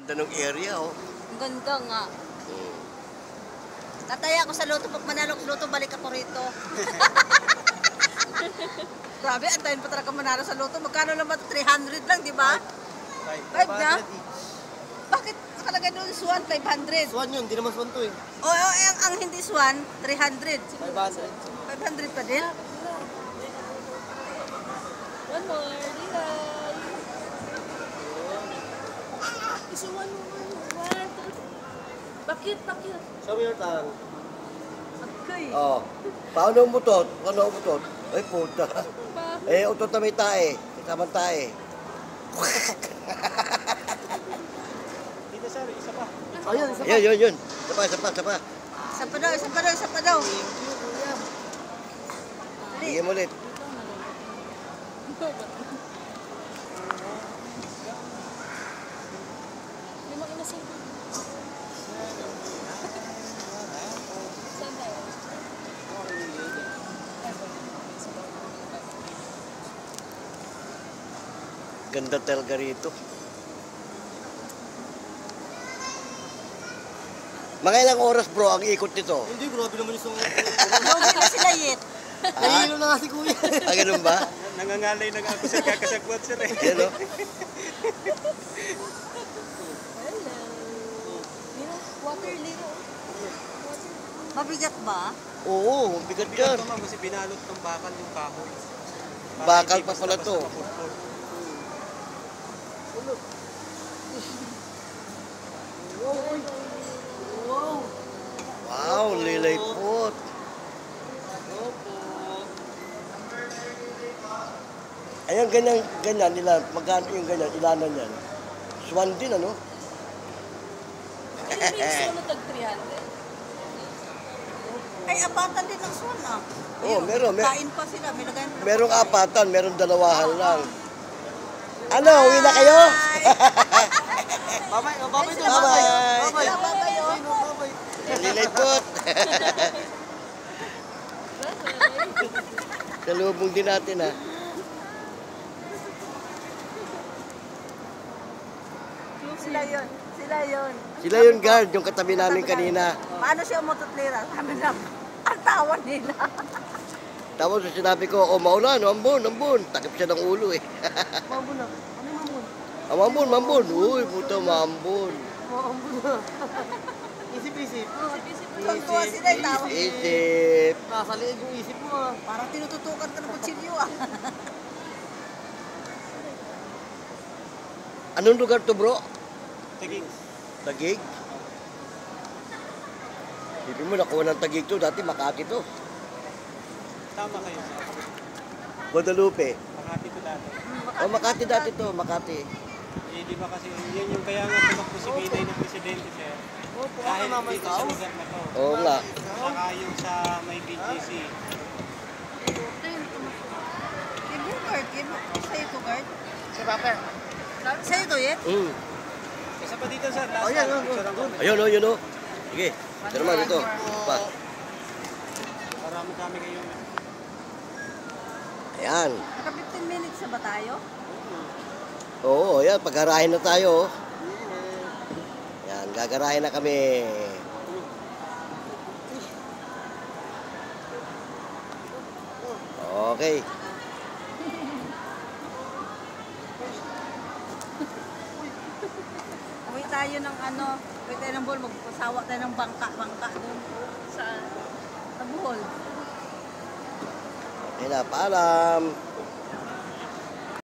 Ganda ng area, oh. Ang ganda nga. Tataya ako sa luto. Pag manalo ko luto, balik ako rito. Grabe, antayin pa talaga manalo sa luto. Magkano lang ba? 300 lang, di ba? 5 na? Bakit nakalagay doon swan 500? Swan yun, hindi naman swan to eh. Oo, ang hindi swan, 300. 500. 500 pa din? One more, Lilay. Isa one more. One, two. Bakit? Show me your tongue. Okay. Oh. Paano ang butot? Paano ang butot? Ay, puta. Eh, utot na may tae. Kasamang tae. Dito sir, isa pa. Ayun, isa pa. Yun. Isa pa. Isa pa daw. Bigyan mo ulit. Lima ka na sir. Saan tayo? Ganda talaga rito. Mga ilang oras bro ang ikot nito? Hindi, grabe naman yung song. Lugi na sila yet. Nahihilo na nga si kuya. Ah, ganun ba? Nangangalay na nga ako sa kakasagwat sir eh. Yan o. Hello. Lino, water, Lino. Mabigat ba? Oo, bigat yan. Ito ma'am, kasi binalot ng bakal yung kahoy. Bakal pa pala to. Wow, lilay pot. Ayan, ganyan nila. Magkano yung ganyan? Ilanan yan. Swan din, ano? Ano ba yung solo tag 300? Ay, apatan din ng swan ah. Oo, meron. Kain pa sila. May lagayan pa. Merong apatan, merong dalawahan lang. Ano, uwi na kayo? Babay to. Bye-bye. Babay. Lilay pot. Salubong din natin, ha? Sila yun. Sila yung guard, yung katabi namin kanina. Paano siya umututlira? Sabi na, ang tawa nila. Tapos sinabi ko, oh maulan, ambon. Takip siya ng ulo eh. Mambun na. Ano yung mambun? Ah, mambon. Uy, puta, mambon. Mambun na. Isip. Tuwa sila yung tawa. Isip. Nasa liig yung isip mo ah. Parang tinututukan ka ng kutsilyo ah. Anong lugar to, bro? Tagig. Tagig? Hindi mo nakuha ng Tagig to. Dati Makati to. Tama kayo sir. Guadalupe. Makati ko dati. Oh, Makati dati to. Makati. Eh, di ba kasi yun yung kaya nga tumakbo si Binay ng presidente sir. Dahil dito sa lugar na to. Oo nga. Saka yung sa may BGC. Give mo guard. Sa'yo to guard. Si Papa. Sa'yo to yet? Isa pa dito sir. Last Ayan, time. Picture ako. Yun o. Sige. Ito naman ito. Pa. Marami kami ngayon. Ayan. Naka 15 minutes na ba tayo? Oo, ayan. Paggarahin na tayo. Ayan, gagarahin na kami. Okay. Uwi tayo ng uwi tayo ng Bohol, magpasawa tayo ng bangka doon sa Bohol. Okay na, paalam.